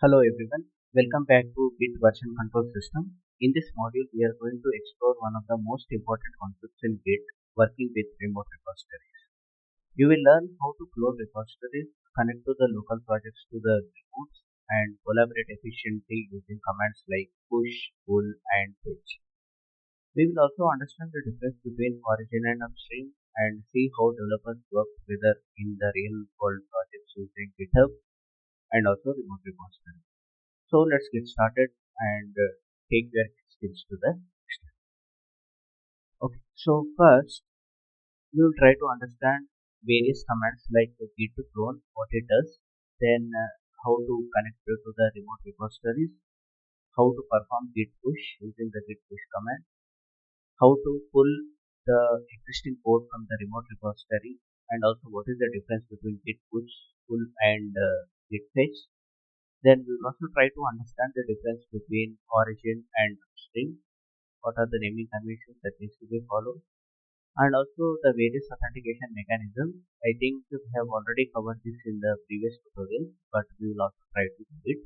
Hello everyone, welcome back to Git version control system. In this module, we are going to explore one of the most important concepts in Git, working with remote repositories. You will learn how to clone repositories, connect to the local projects to the remotes, and collaborate efficiently using commands like push, pull, and fetch. We will also understand the difference between origin and upstream and see how developers work together in the real world projects using GitHub and also remote repositories. So let's get started and take your skills to the next step. Okay, so first we will try to understand various commands like git clone, what it does, then how to connect it to the remote repositories, how to perform git push using the git push command, how to pull the existing code from the remote repository, and also what is the difference between git push, pull, and git fetch. Then we will also try to understand the difference between origin and upstream, what are the naming conventions that needs to be followed, and also the various authentication mechanisms. I think we have already covered this in the previous tutorial, but we will also try to do it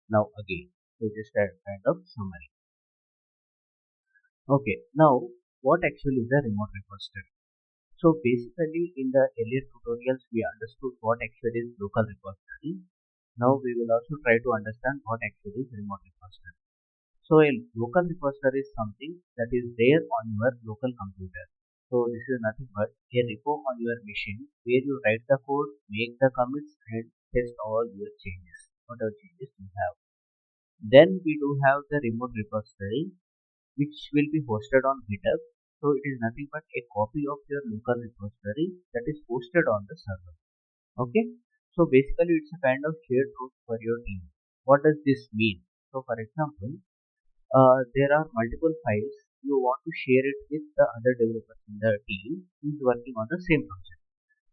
now again. So just a kind of summary. Okay, now what actually is a remote repository? So basically in the earlier tutorials we understood what actually is local repository. Now we will also try to understand what actually is remote repository. So a local repository is something that is there on your local computer. So this is nothing but a repo on your machine where you write the code, make the commits and test all your changes, whatever changes you have. Then we do have the remote repository which will be hosted on GitHub. So it is nothing but a copy of your local repository that is hosted on the server. Okay. So basically it's a kind of shared root for your team. What does this mean? So for example, there are multiple files you want to share it with the other developers in the team who is working on the same project.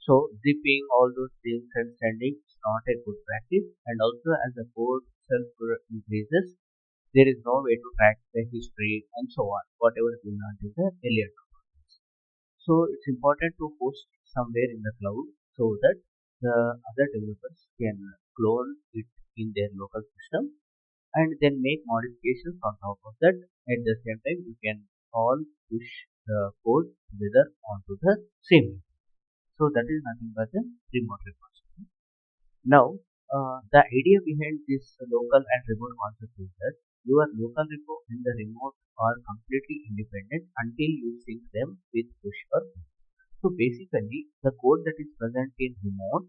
So zipping all those things and sending is not a good practice, and also as the code itself increases, there is no way to track the history and so on, whatever we learned in the earlier tutorials. So it's important to host it somewhere in the cloud so that the other developers can clone it in their local system and then make modifications on top of that. At the same time, you can all push the code together onto the same. So that is nothing but the remote repository. Now, the idea behind this local and remote concept is that your local repo and the remote are completely independent until you sync them with push or pull. So basically, the code that is present in remote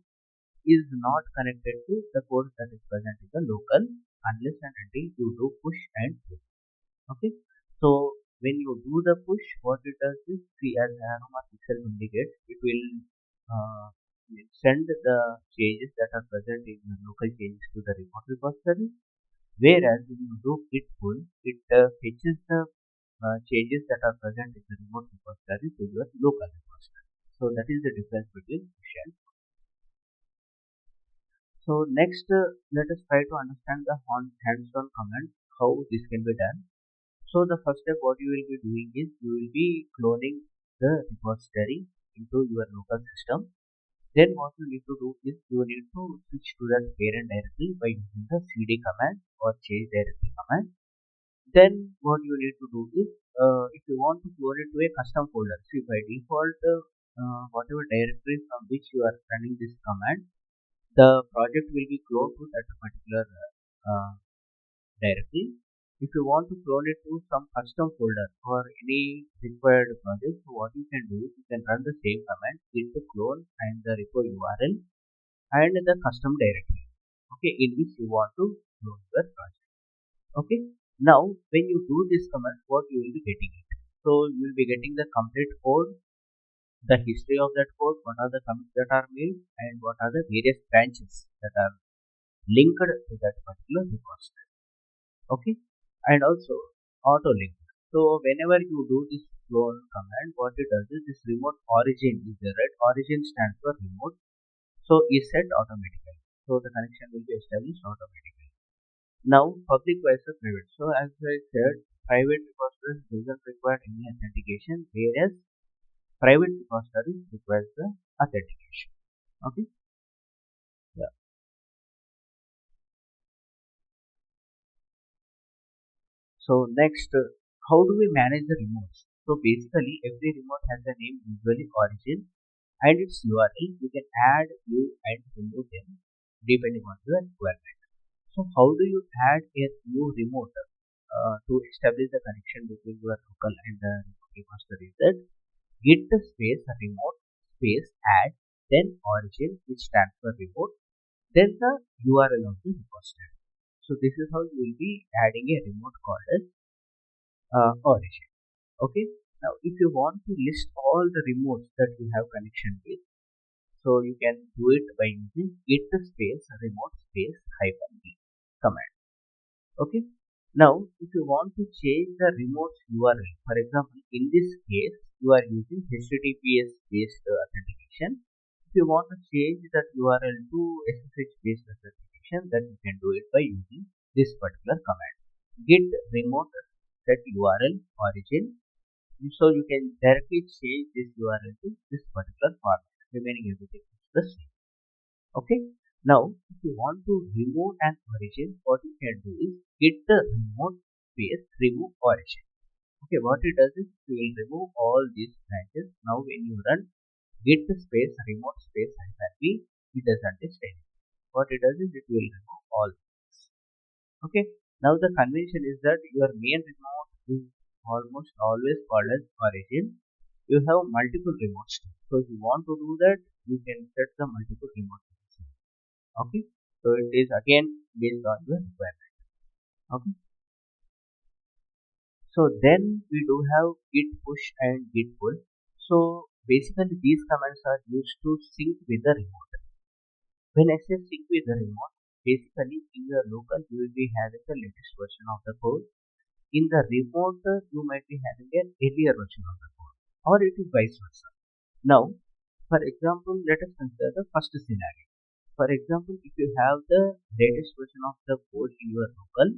is not connected to the code that is present in the local unless and until you do push and pull. Okay, so when you do the push, what it does is, see, as the arrow mark itself indicates, it will uh, send the changes that are present in the local changes to the remote repository, whereas when you do git pull, it fetches the changes that are present in the remote repository to your local repository. So that is the difference between push and pull. So next, let us try to understand the hands-on command, how this can be done. So the first step what you will be doing is you will be cloning the repository into your local system. Then what you need to do is you need to switch to that parent directory by using the cd command or change directory command. Then what you need to do is if you want to clone it to a custom folder, see by default whatever directory from which you are running this command, the project will be cloned to that particular directory. If you want to clone it to some custom folder or any required project, so what you can do is you can run the same command git clone and the repo URL and the custom directory, okay, in which you want to clone your project. Okay, now when you do this command, what you will be getting it? So you will be getting the complete code, the history of that code, what are the commits that are made, and what are the various branches that are linked to that particular repository. Okay, and also auto link. So whenever you do this clone command, what it does is this remote origin is there, right? Origin stands for remote, so is set automatically. So the connection will be established automatically. Now public versus private. So as I said, private repositories doesn't require any authentication, whereas private repositories requires the authentication. Okay. Yeah. So next, how do we manage the remotes? So basically, every remote has a name, usually origin, and its URL. You can add, view, and remove them depending on your requirement. So how do you add a new remote to establish the connection between your local and the remote repository? That git space remote space add, then origin, which stands for remote, then the URL of the repository. So this is how you will be adding a remote called as origin. Okay. Now, if you want to list all the remotes that you have connection with, so you can do it by using git space remote space hyphen v command. Okay. Now, if you want to change the remote URL, for example, in this case, you are using HTTPS based authentication. If you want to change that URL to SSH based authentication, then you can do it by using this particular command. Git remote set URL origin. So you can directly change this URL to this particular format, remaining everything is the same. Okay. Now, if you want to remove an origin, what you can do is git the remote space remove origin. Okay, what it does is it will remove all these branches. Now, when you run git space remote space hyphen v, it doesn't list anything. What it does is it will remove all these. Okay. Now, the convention is that your main remote is almost always called as origin. You have multiple remotes. So, if you want to do that, you can set the multiple remotes. Okay, so it is again based on your requirement. Okay, so then we do have git push and git pull. So basically these commands are used to sync with the remote. When I say sync with the remote, basically in your local you will be having the latest version of the code. In the remote you might be having an earlier version of the code, or it is vice versa. Now, for example, let us consider the first scenario. For example, if you have the latest version of the code in your local,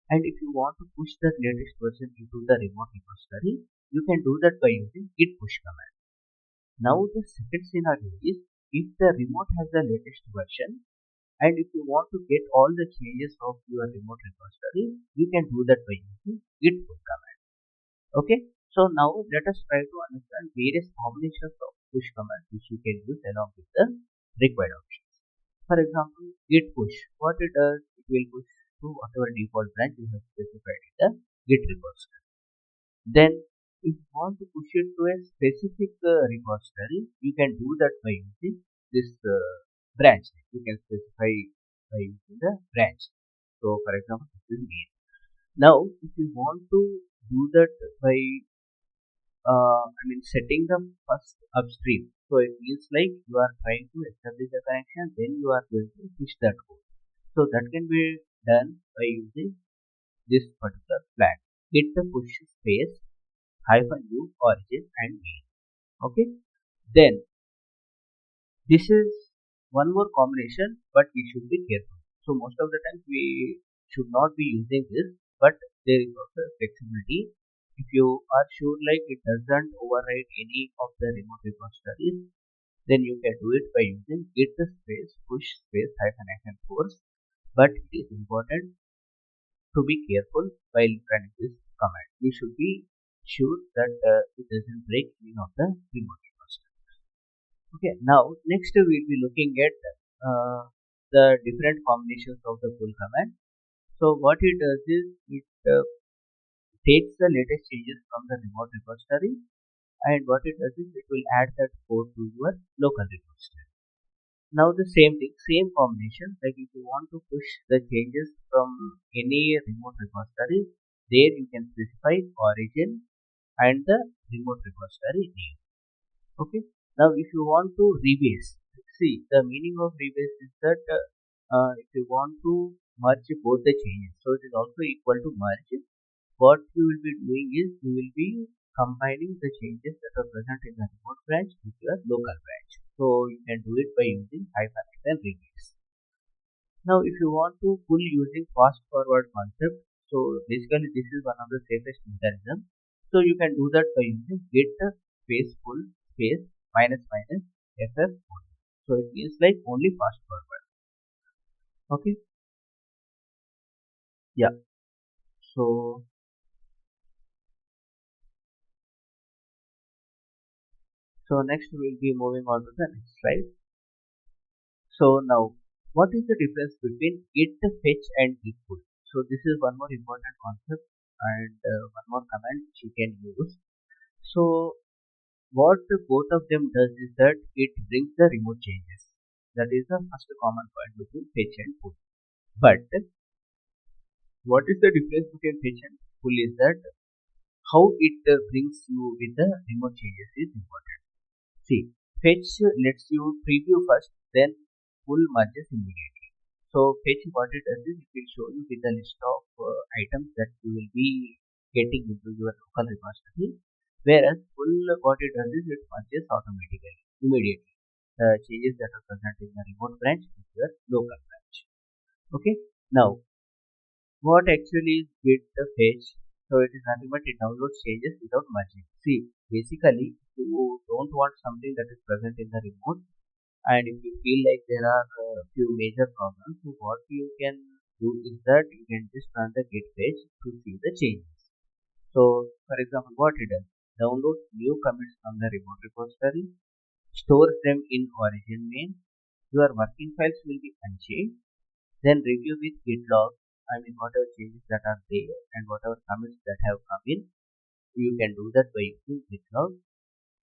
and if you want to push the latest version into the remote repository, you can do that by using git push command. Now the second scenario is if the remote has the latest version, and if you want to get all the changes of your remote repository, you can do that by using git pull command. Okay, so now let us try to understand various combinations of push commands which you can use along with the required options. For example, git push, what it does, it will push to whatever default branch you have specified in the git repository. Then if you want to push it to a specific repository, you can do that by using this branch. You can specify by using the branch. So for example, this is main. Now if you want to do that by setting the first upstream. So it means like you are trying to establish a connection, then you are going to push that code. So that can be done by using this particular flag. Git the push space hyphen u origin and main. Okay. Then this is one more combination, but we should be careful. So most of the time we should not be using this, but there is also flexibility. If you are sure like it doesn't override any of the remote repositories, then you can do it by using git space push space hyphen force. But it is important to be careful while running this command. You should be sure that it doesn't break any of the remote repositories. Okay, now next we will be looking at the different combinations of the pull command. So what it does is it takes the latest changes from the remote repository, and what it does is it will add that code to your local repository. Now the same thing, same combination, like if you want to push the changes from any remote repository, there you can specify origin and the remote repository name. Okay. Now if you want to rebase, see the meaning of rebase is that if you want to merge both the changes, so it is also equal to merge. What you will be doing is you will be combining the changes that are present in the remote branch with your local branch. So you can do it by using hyphen and rebase. Now if you want to pull using fast forward concept, so basically this is one of the safest mechanism. So you can do that by using git space pull space minus minus ff pull. So it means like only fast forward. Okay. Yeah. So So next we will be moving on to the next slide. So now, what is the difference between git fetch and git pull? So this is one more important concept and one more command which you can use. So what both of them does is that it brings the remote changes. That is the first common point between fetch and pull. But what is the difference between fetch and pull is that how it brings you with the remote changes is important. See, fetch lets you preview first, then pull merges immediately. So fetch what it does is it will show you with a list of items that you will be getting into your local repository. Whereas pull what it does is it merges automatically, immediately. The changes that are present in the remote branch with your local branch. Okay. Now, what actually is git fetch? So it is nothing but it downloads changes without merging. See, basically, if you don't want something that is present in the remote, and if you feel like there are a few major problems, so what you can do is that you can just run the git fetch to see the changes. So, for example, what it does, downloads new commits from the remote repository, stores them in origin main, your working files will be unchanged, then review with GitLab, I mean whatever changes that are there and whatever commits that have come in, you can do that by using GitLab,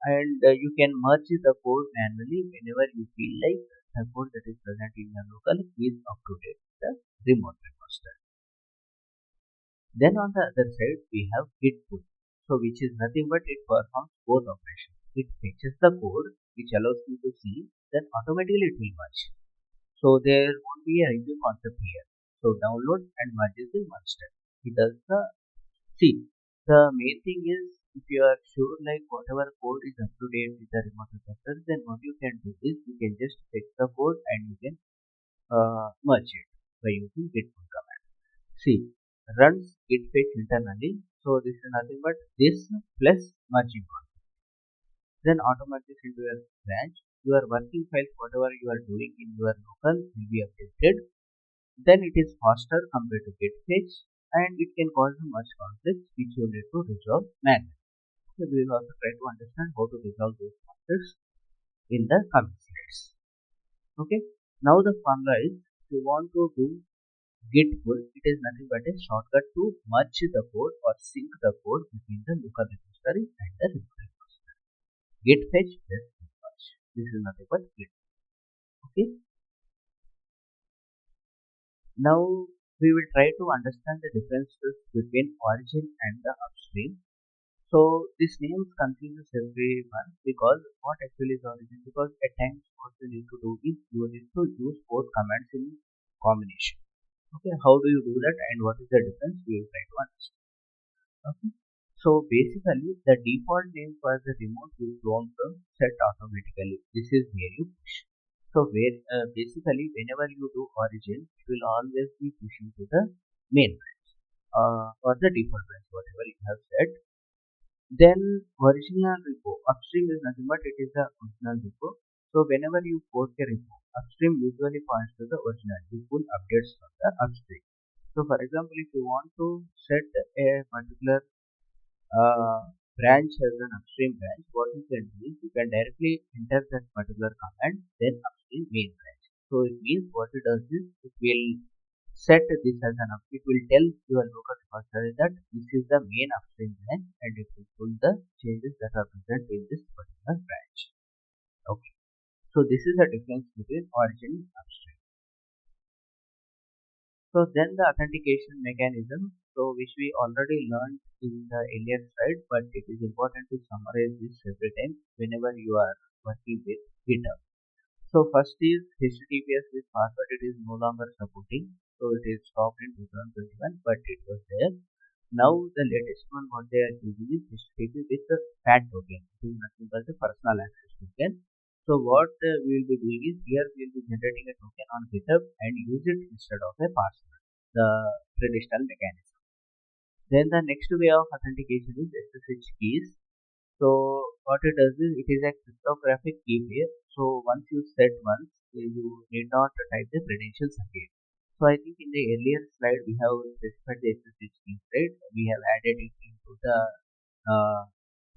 and you can merge the code manually whenever you feel like the code that is present in your local is up to date with the remote repository. Then on the other side we have git pull, so which is nothing but it performs both operations. It fetches the code which allows you to see, then automatically it will merge. So there won't be a review concept here. So download and merges in one step. It does the see. The main thing is if you are sure like whatever code is up to date with the remote repository, then what you can do is you can just fix the code and you can merge it by using git pull command. See, runs git fetch internally. So this is nothing but this plus merging on. Then automatically into your branch, your working files, whatever you are doing in your local will be updated. Then it is faster compared to git fetch and it can cause much conflicts which you need to resolve manually. So we will also try to understand how to resolve those conflicts in the coming slides. Okay. Now the formula is if you want to do git pull, it is nothing but a shortcut to merge the code or sync the code between the local repository and the remote repository. Git fetch plus git merge. This is nothing but git. Okay. Now we will try to understand the differences between origin and the upstream. So this name confuses everyone because what actually is origin? Because at times what you need to do is you need to use both commands in combination. Okay, how do you do that and what is the difference? We will try to understand. Okay. So basically the default name for the remote is going to set automatically. This is where you push. So where basically whenever you do origin, it will always be pushing to the main branch or the default branch, whatever you have set. Then original repo, upstream is nothing but it is the original repo. So whenever you post a repo, upstream usually points to the original. You pull updates from the upstream. So for example, if you want to set a particular branch as an upstream branch, what you can do is you can directly enter that particular command, then upstream main branch. So it means what it does is it will set this as an up. It will tell your local repository that this is the main upstream branch and it will pull the changes that are present in this particular branch. Okay. So this is the difference between origin and upstream. So then the authentication mechanism, so which we already learned in the earlier slide, but it is important to summarize this every time whenever you are working with GitHub. So first is HTTPS with password, it is no longer supporting. So it is stopped in 2021, but it was there. Now the latest one what they are using is HTTP with the PAT token. It is nothing but the personal access token. So what we will be doing is here we will be generating a token on GitHub and use it instead of a password, the traditional mechanism. Then the next way of authentication is SSH keys. So what it does is it is a cryptographic key pair. So once you set once, you need not type the credentials again. So I think in the earlier slide we have specified the SSH keys, right? We have added it into the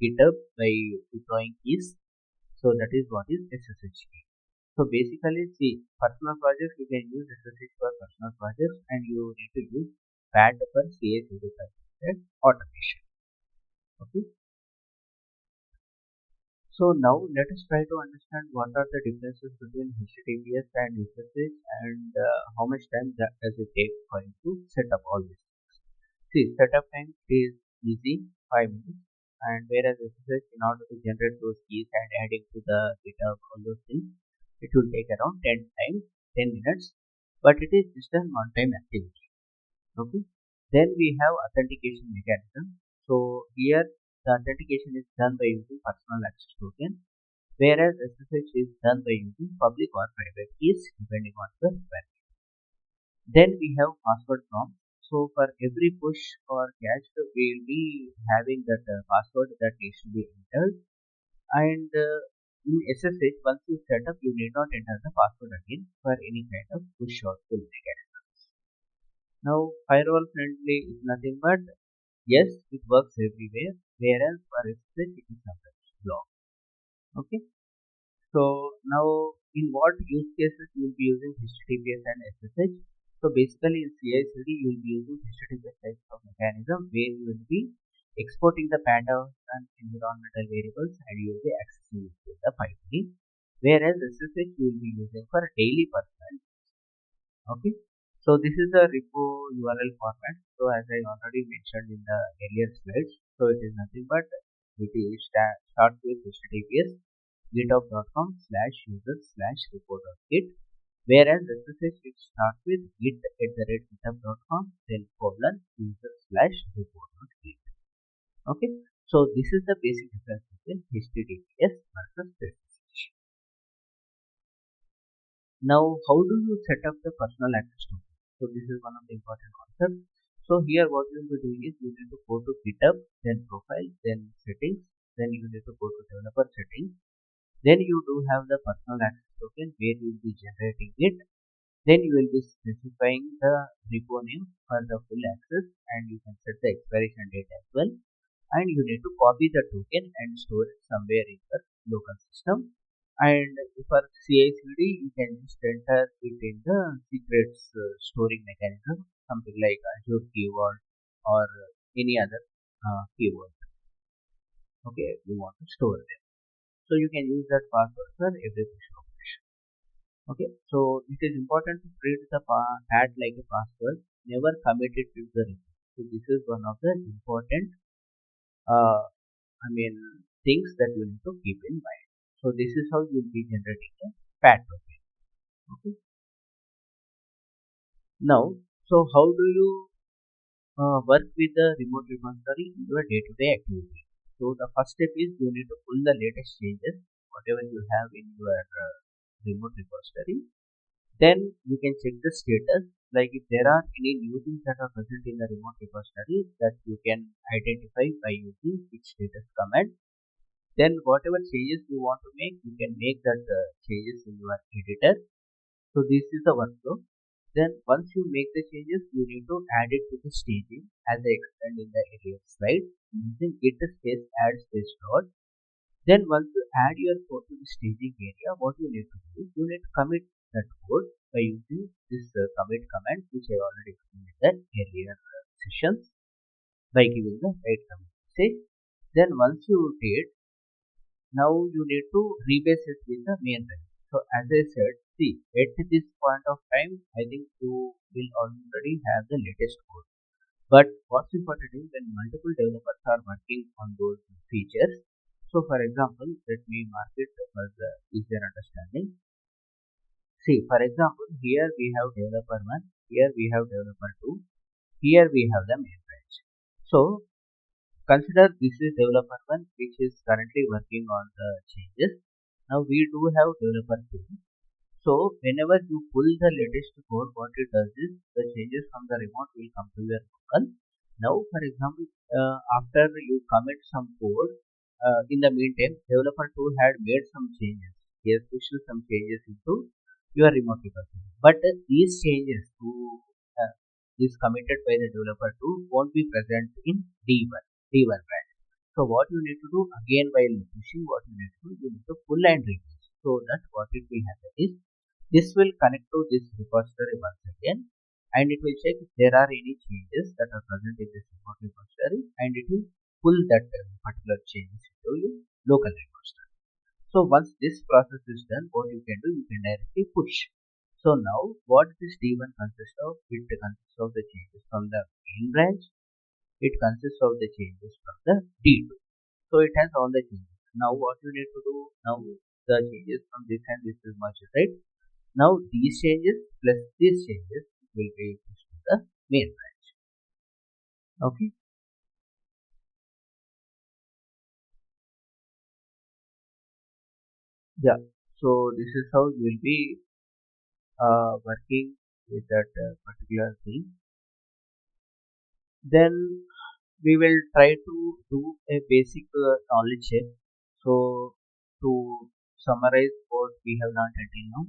GitHub by deploying keys. So that is what is SSH key. So basically, see, personal projects, you can use SSH for personal projects, and you need to use PAD for CI/CD automation. Okay. So now let us try to understand what are the differences between HTTPS and SSH, and how much time does it take for you to set up all this. See, setup time is easy, 5 minutes, and whereas SSH, in order to generate those keys and adding to the GitHub, all those things, it will take around 10 minutes, but it is just a one-time activity. Okay. Then we have authentication mechanism. So here the authentication is done by using personal access token, whereas SSH is done by using public or private keys depending on the requirement. Then we have password prompt. So for every push or cache, we will be having that password that needs to be entered. And in SSH, once you set up, you need not enter the password again for any kind of push or pull mechanisms. Now, firewall friendly is nothing but yes, it works everywhere, whereas for SSH it is sometimes blocked. Okay. So now, in what use cases you will be using HTTPS and SSH? So basically, in CI/CD you will be using HTTPS types of mechanism where you will be exporting the pandas and environmental variables, and you will be accessing it with the pipeline. Whereas SSH you will be using for daily personal. Okay. So this is the repo URL format. So as I already mentioned in the earlier slides, so it is nothing but it is start with HTTPS github.com/user/repo.git, whereas SSH it starts with git@github.com, then :user/repo.git. Okay, so this is the basic difference between HTTPS versus SSH. Now, how do you set up the personal access token? So this is one of the important concepts. So here what you will be doing is you need to go to GitHub, then profile, then settings, then you need to go to developer settings. Then you do have the personal access token where you will be generating it. Then you will be specifying the repo name for the full access, and you can set the expiration date as well. And you need to copy the token and store it somewhere in the local system. And for CI/CD, you can just enter it in the secrets storing mechanism, something like Azure keyword or any other keyword. Okay, you want to store them. So you can use that password for every push operation. Okay, so it is important to treat the pad like a password. Never commit it to the repo. So this is one of the important, things that you need to keep in mind. So this is how you will be generating a pad token. Okay. Now, so how do you work with the remote repository in your day-to-day activity? So the first step is you need to pull the latest changes, whatever you have in your remote repository. Then you can check the status, like if there are any new things that are present in the remote repository that you can identify by using git status command. Then whatever changes you want to make, you can make that changes in your editor. So this is the workflow. Then once you make the changes, you need to add it to the staging as I explained in the earlier slide using git space add space dot. Then once you add your code to the staging area, what you need to do is you need to commit that code by using this commit command, which I already explained in the earlier sessions, by giving the right commit message. Then once you did, now you need to rebase it with the main thread. So as I said, see, at this point of time, I think you will already have the latest code. But what's important is when multiple developers are working on those features. So for example, let me mark it for the easier understanding. See, for example, here we have developer 1, here we have developer 2, here we have the main branch. So consider this is developer 1 which is currently working on the changes. Now we do have developer 2. So whenever you pull the latest code, what it does is the changes from the remote will come to your local. Now for example, after you commit some code, in the meantime developer 2 had made some changes. He has pushed some changes into your remote repository. But these changes is committed by the developer 2 won't be present in D1 branch. So what you need to do again while pushing, what you need to do, you need to pull and replace. So that's what it will happen is this will connect to this repository once again, and it will check if there are any changes that are present in this remote repository, and it will pull that particular changes into your local repository. So once this process is done, what you can do, you can directly push. So now what this D1 consists of? It consists of the changes from the main branch. It consists of the changes from the D2. So it has all the changes. Now what you need to do, now the changes from this and this is merged, right? Now these changes plus these changes will be pushed to the main branch. Okay. Yeah. So this is how you will be working with that particular thing. Then we will try to do a basic knowledge check. So to summarize what we have learned until now,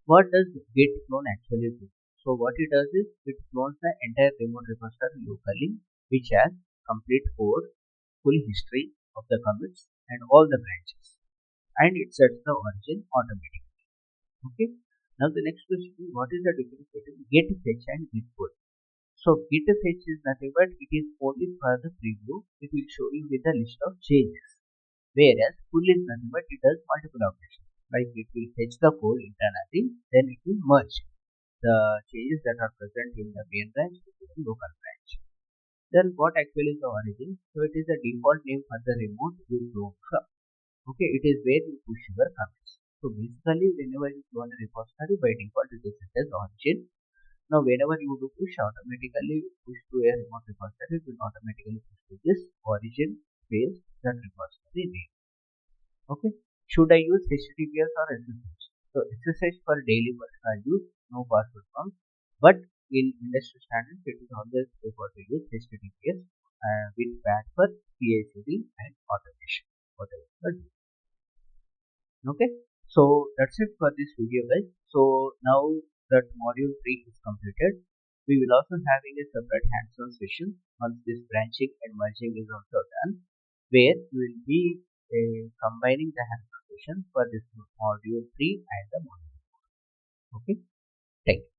what does git clone actually do? So what it does is it clones the entire remote repository locally, which has complete code, full history of the commits and all the branches, and it sets the origin automatically. Okay. Now the next question is, what is the difference between git fetch and git pull? So git fetch is nothing but it is only for the preview. It will show you with a list of changes. Whereas pull is nothing but it does multiple operations. Like it will fetch the code internally, then it will merge the changes that are present in the main branch to the local branch. Then what actually is the origin? So it is the default name for the remote you clone from. Okay, it is where you push your commits. So basically whenever you clone a repository, by default it is set as origin. Now whenever you do push, automatically push to a remote repository, it will automatically push to this origin space that repository name. Okay. Should I use HTTPS or SSH? So SSH for daily personal use, no password prompts. But in industry standards, it is always preferred to use HTTPS with PAT for CI/CD and automation. Whatever. Okay. So that's it for this video, guys. So now that module 3 is completed, we will also having a separate hands-on session once this branching and merging is also done, where we will be combining the hands-on session for this module 3 and the module 4. Okay. Thank you.